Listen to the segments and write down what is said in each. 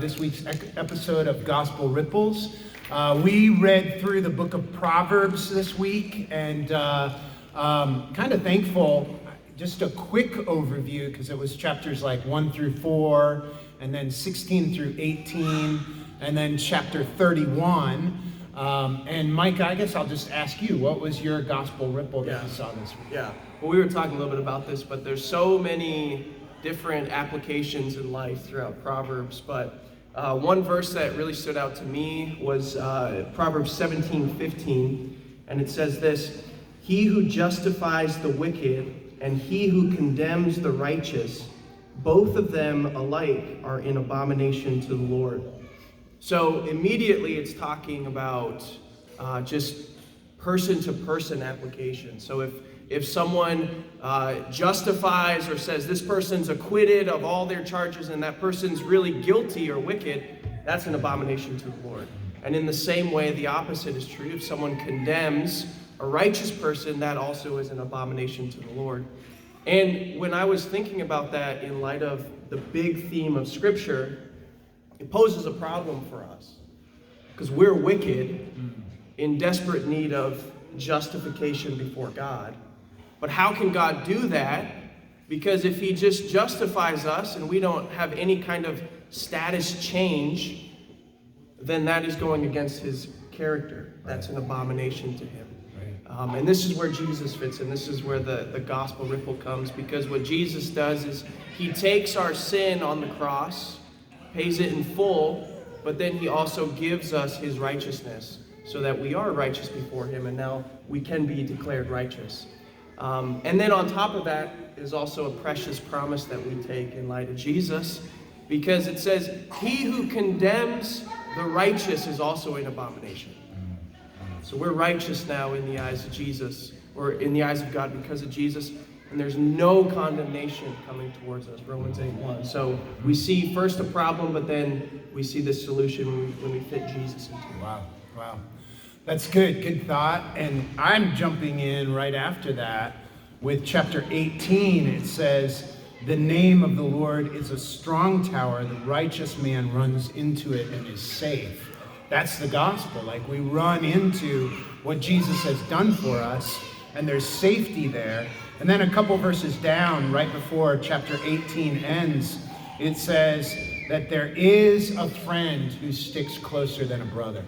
this week's episode of Gospel Ripples. We read through the book of Proverbs this week, and kind of thankful. Just a quick overview, because it was chapters like 1 through 4, and then 16 through 18, and then chapter 31. And Mike, I guess I'll just ask you, what was your gospel ripple that you saw this week? Yeah, well, we were talking a little bit about this, but there's so many different applications in life throughout Proverbs. But one verse that really stood out to me was Proverbs 17:15, and it says this: "He who justifies the wicked and he who condemns the righteous, both of them alike are in abomination to the Lord." So immediately it's talking about just person-to-person application. So if someone justifies or says this person's acquitted of all their charges and that person's really guilty or wicked, that's an abomination to the Lord. And in the same way, the opposite is true. If someone condemns a righteous person, that also is an abomination to the Lord. And when I was thinking about that in light of the big theme of Scripture, it poses a problem for us. Because we're wicked, in desperate need of justification before God. But how can God do that? Because if He just justifies us and we don't have any kind of status change, then that is going against His character. That's an abomination to Him. And this is where Jesus fits in. This is where the gospel ripple comes, because what Jesus does is He takes our sin on the cross, pays it in full, but then He also gives us His righteousness so that we are righteous before Him, and now we can be declared righteous. And then on top of that is also a precious promise that we take in light of Jesus, because it says, "He who condemns the righteous is also an abomination." So we're righteous now in the eyes of Jesus, or in the eyes of God because of Jesus, and there's no condemnation coming towards us, Romans 8:1. So we see first a problem, but then we see the solution when we fit Jesus into it. Wow. That's good thought. And I'm jumping in right after that with chapter 18. It says, "The name of the Lord is a strong tower. The righteous man runs into it and is safe." That's the gospel. Like, we run into what Jesus has done for us, and there's safety there. And then a couple verses down, right before chapter 18 ends, it says that there is a friend who sticks closer than a brother.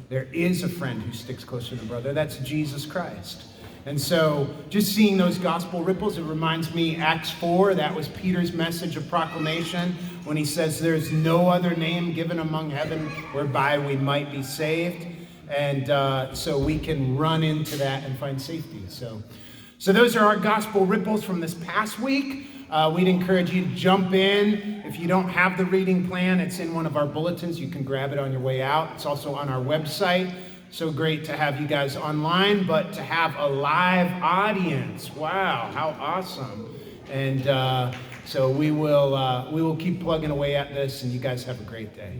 There is a friend who sticks closer than a brother. That's Jesus Christ. And so just seeing those gospel ripples, it reminds me, Acts 4, that was Peter's message of proclamation when he says there's no other name given among heaven whereby we might be saved. And so we can run into that and find safety. So those are our gospel ripples from this past week. We'd encourage you to jump in. If you don't have the reading plan, it's in one of our bulletins. You can grab it on your way out. It's also on our website. So great to have you guys online, but to have a live audience. Wow, how awesome. And so we will keep plugging away at this, and you guys have a great day.